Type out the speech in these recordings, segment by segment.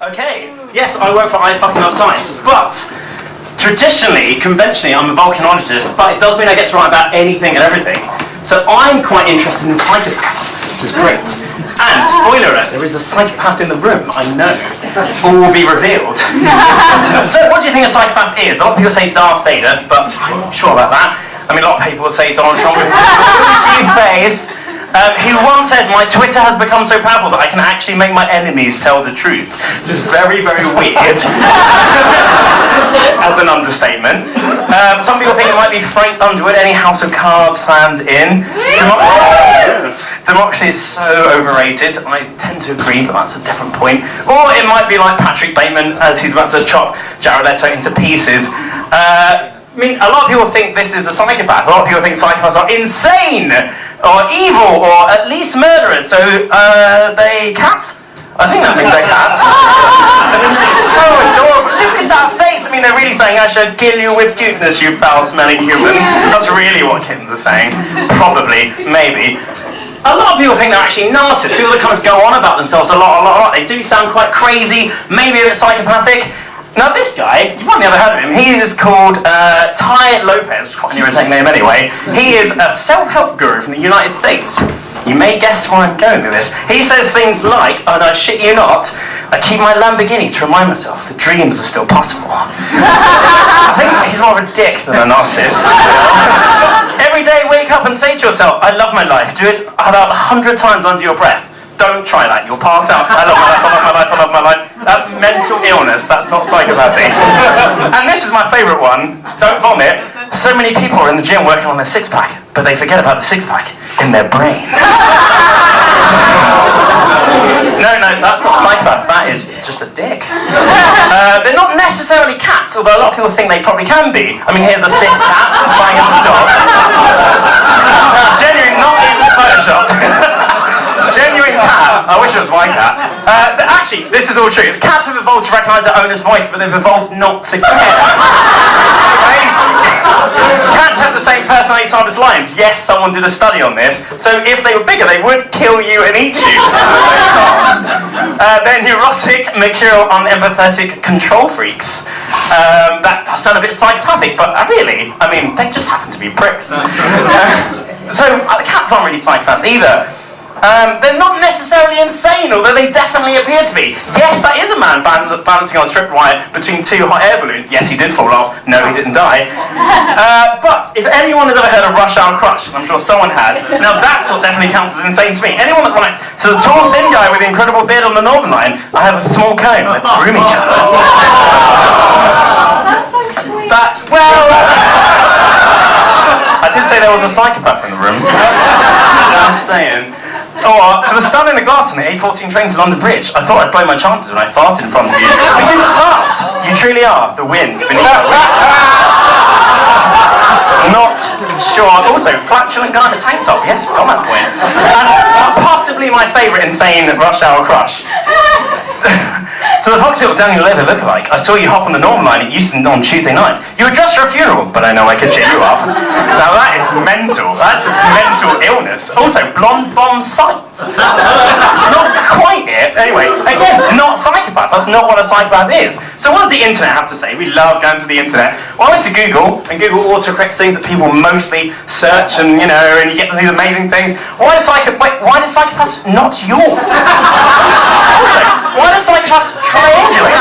Okay, yes, I work for I fucking love science, but traditionally, conventionally, I'm a volcanologist, but it does mean I get to write about anything and everything. So I'm quite interested in psychopaths, which is great. And, spoiler alert, there is a psychopath in the room, I know. All will be revealed. So what do you think a psychopath is? A lot of people say Darth Vader, but I'm not sure about that. I mean, a lot of people would say Donald Trump with his face. He once said, my Twitter has become so powerful that I can actually make my enemies tell the truth. Which is very, very weird. As an understatement. Some people think it might be Frank Underwood. Any House of Cards fans in? Democracy is so overrated. I tend to agree, but that's a different point. Or it might be like Patrick Bateman as he's about to chop Jared Leto into pieces. I mean, a lot of people think this is a psychopath. A lot of people think psychopaths are insane, or evil, or at least murderers. So, they cats? I think that means they're cats. It's so adorable. Look at that face. I mean, they're really saying, I should kill you with cuteness, you foul-smelling human. That's really what kittens are saying. Probably. Maybe. A lot of people think they're actually narcissists. People that kind of go on about themselves a lot. They do sound quite crazy, maybe a bit psychopathic. Now this guy, you've probably never heard of him, he is called Ty Lopez, which is quite an irritating name anyway. He is a self-help guru from the United States. You may guess where I'm going with this. He says things like, and I shit you not, I keep my Lamborghini to remind myself that dreams are still possible. I think he's more of a dick than a narcissist. Every day wake up and say to yourself, I love my life. Do it about 100 times under your breath. Don't try that, you'll pass out. I love my life, I love my life, I love my life. That's mental illness, that's not psychopathy. And this is my favourite one, don't vomit. So many people are in the gym working on their six-pack, but they forget about the six-pack in their brain. No, that's not a psychopath, that is just a dick. They're not necessarily cats, although a lot of people think they probably can be. I mean, here's a sick cat buying into a dog. Genuine, not even photoshopped. Genuine cat. I wish it was my cat. Actually, this is all true. Cats have evolved to recognise their owner's voice, but they've evolved not to care. Crazy. Cats have the same personality type as lions. Yes, someone did a study on this. So if they were bigger, they would kill you and eat you. They're neurotic, mercurial, unempathetic control freaks. That does sound a bit psychopathic, but really, I mean, they just happen to be pricks. So cats aren't really psychopaths either. They're not necessarily insane, although they definitely appear to be. Yes, that is a man balancing on a strip wire between two hot air balloons. Yes, he did fall off. No, he didn't die. But if anyone has ever heard of Rush Hour Crush, and I'm sure someone has, now that's what definitely counts as insane to me. Anyone that writes, to the tall, thin guy with the incredible beard on the Northern Line, I have a small comb, let's groom each other. That's so sweet. I did say there was a psychopath in the room. Just saying. Or, to the stun in the glass on the A14 train to London Bridge, I thought I'd blow my chances when I farted in front of you. But you just laughed. You truly are the wind beneath my wings. Not sure. Also, flatulent guy in a tank top. Yes, we're on that point. And possibly my favourite insane Rush Hour Crush. To the Fox Hill Daniel Leather lookalike, I saw you hop on the Northern Line at Euston on Tuesday night. You were dressed for a funeral, but I know I could cheer you up. Now that is mental. That's just mental illness. Also, blonde bomb sight. Not quite it. Anyway, again, not psychopath. That's not what a psychopath is. So what does the internet have to say? We love going to the internet. Well, I went to Google, and Google autocorrects things that people mostly search, and and you get these amazing things. Why do psychopaths not yawn? Also, why do psychopaths triangulate?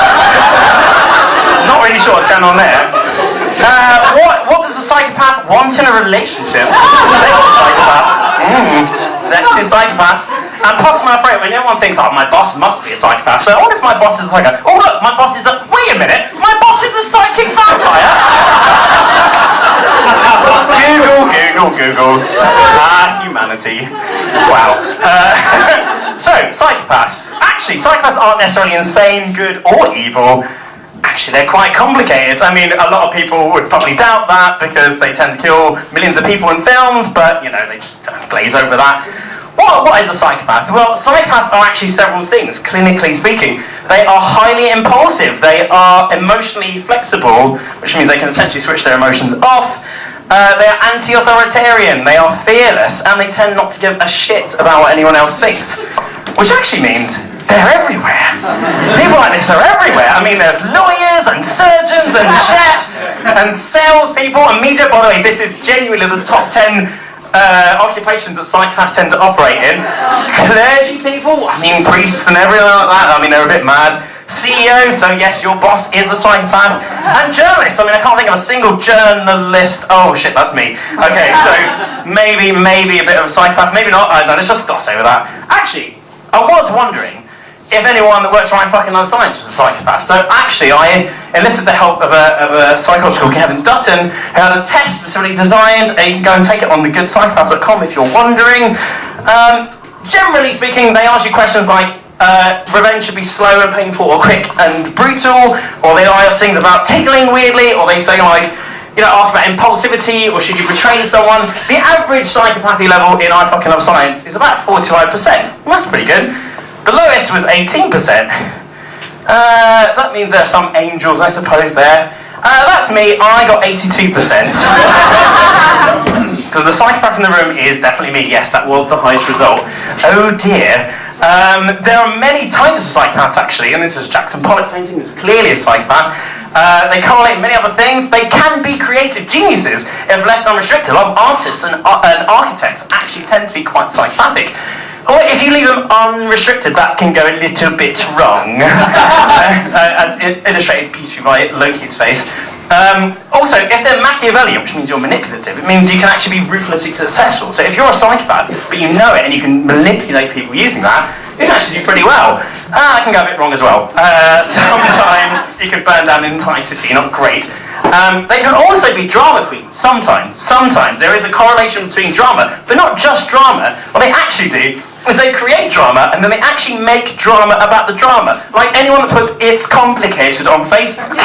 Not really sure what's going on there. What does a psychopath want in a relationship? Sexy psychopath. Sexy psychopath. And possibly my favourite, when everyone thinks, oh, my boss must be a psychopath. So I wonder if my boss is like oh look, my boss is wait a minute, my boss is a psychic vampire? Google. Humanity. Wow. So, psychopaths. Actually, psychopaths aren't necessarily insane, good, or evil. Actually, they're quite complicated. I mean, a lot of people would probably doubt that because they tend to kill millions of people in films, but, they just glaze over that. What is a psychopath? Well, psychopaths are actually several things, clinically speaking. They are highly impulsive. They are emotionally flexible, which means they can essentially switch their emotions off. They are anti-authoritarian, they are fearless, and they tend not to give a shit about what anyone else thinks. Which actually means they're everywhere. People like this are everywhere. I mean, there's lawyers and surgeons and chefs and salespeople and media. By the way, this is genuinely the top 10 occupations that psychopaths tend to operate in. Clergy people, I mean, priests and everything like that. I mean, they're a bit mad. CEOs, so yes, your boss is a psychopath. And journalists, I mean, I can't think of a single journalist. Oh shit, that's me. Okay, so maybe a bit of a psychopath, maybe not. I don't know, let's just gloss over that. Actually, I was wondering if anyone that works for I Fucking Love Science was a psychopath. So actually, I enlisted the help of a psychological cab in Dutton who had a test specifically designed. You can go and take it on thegoodpsychopaths.com if you're wondering. Generally speaking, they ask you questions like, revenge should be slow and painful or quick and brutal, or they ask things about tickling weirdly, or they say like, you know, ask about impulsivity, or should you betray someone. The average psychopathy level in I Fucking Love Science is about 45%. Well, that's pretty good. The lowest was 18%. That means there are some angels, I suppose, there. That's me, I got 82%. So the psychopath in the room is definitely me. Yes, that was the highest result. Oh dear. There are many types of psychopaths actually, and this is Jackson Pollock painting, who's clearly a psychopath. They correlate many other things. They can be creative geniuses if left unrestricted. A lot of artists and architects actually tend to be quite psychopathic. Or if you leave them unrestricted, that can go a little bit wrong. As illustrated beautifully by Loki's face. Also, if they're Machiavellian, which means you're manipulative, it means you can actually be ruthlessly successful. So if you're a psychopath, but you know it and you can manipulate people using that, you can actually do pretty well. That can go a bit wrong as well. Sometimes you could burn down an entire city, not great. They can also be drama queens, sometimes. Sometimes there is a correlation between drama, but not just drama. What they actually do is they create drama and then they actually make drama about the drama. Like anyone that puts "it's complicated" on Facebook.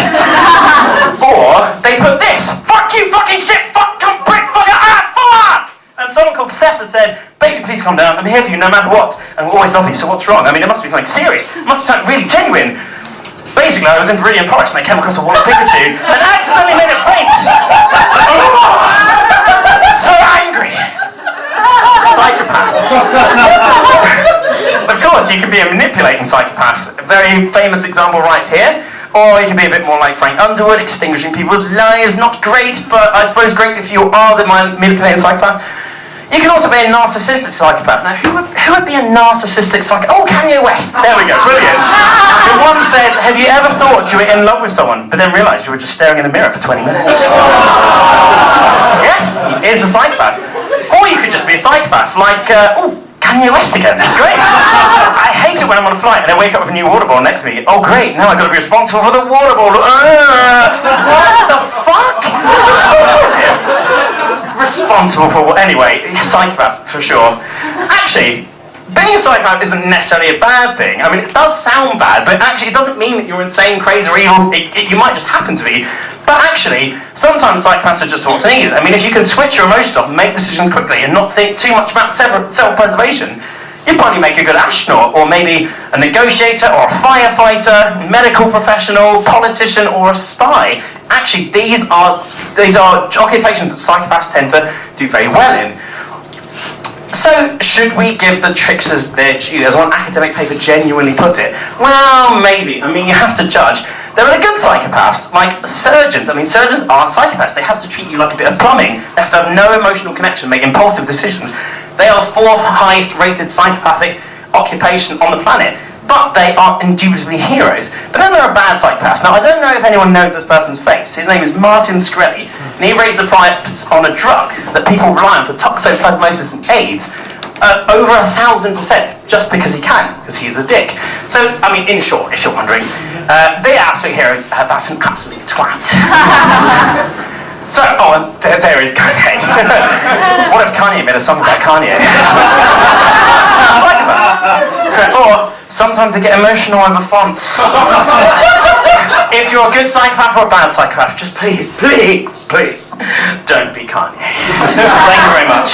Or they put this: "fuck you, fucking shit, fuck, cunt, prick, fucker, fuck!" And someone called Seth has said, "Baby, please calm down, I'm here for you no matter what, and we'll always love you, so what's wrong?" I mean, it must be something serious, it must be something really genuine. Basically, I was in Viridian Forest and I came across a wall of Pikachu and accidentally made it faint. So angry. Psychopath. Of course, you can be a manipulating psychopath. A very famous example right here. Or you can be a bit more like Frank Underwood, extinguishing people's lives. Not great, but I suppose great if you are the manipulating psychopath. You can also be a narcissistic psychopath. Now, who would be a narcissistic psychopath? Oh, Kanye West. There we go, brilliant. Who once said, "Have you ever thought you were in love with someone, but then realised you were just staring in the mirror for 20 minutes? Yes, he is a psychopath. Or you could just be a psychopath, like, Kanye West again, that's great. I hate it when I'm on a flight and I wake up with a new water bottle next to me. Oh great, now I've got to be responsible for the water bottle. What the fuck? Responsible for what? Anyway, psychopath for sure. Actually, being a psychopath isn't necessarily a bad thing. I mean, it does sound bad, but actually it doesn't mean that you're insane, crazy, or evil. You might just happen to be. But actually, sometimes psychopaths are just what's needed. I mean, if you can switch your emotions off and make decisions quickly and not think too much about self-preservation, you'd probably make a good astronaut, or maybe a negotiator, or a firefighter, medical professional, politician, or a spy. Actually, these are occupations that psychopaths tend to do very well in. So, should we give the tricksters their due, as one academic paper genuinely put it? Well, maybe. I mean, you have to judge. There are the good psychopaths, like surgeons. I mean, surgeons are psychopaths. They have to treat you like a bit of plumbing. They have to have no emotional connection, make impulsive decisions. They are the 4th highest rated psychopathic occupation on the planet. But they are indubitably heroes. But then there are bad psychopaths. Now, I don't know if anyone knows this person's face. His name is Martin Shkreli, and he raised the price on a drug that people rely on for toxoplasmosis and AIDS over 1,000%, just because he can, because he's a dick. So, I mean, in short, if you're wondering, the absolute heroes, that's an absolute twat. So, there is Kanye. What if Kanye made a song about Kanye? Psychopath. Or, sometimes I get emotional over fonts. If you're a good psychopath or a bad psychopath, just please, don't be Kanye. Thank you very much.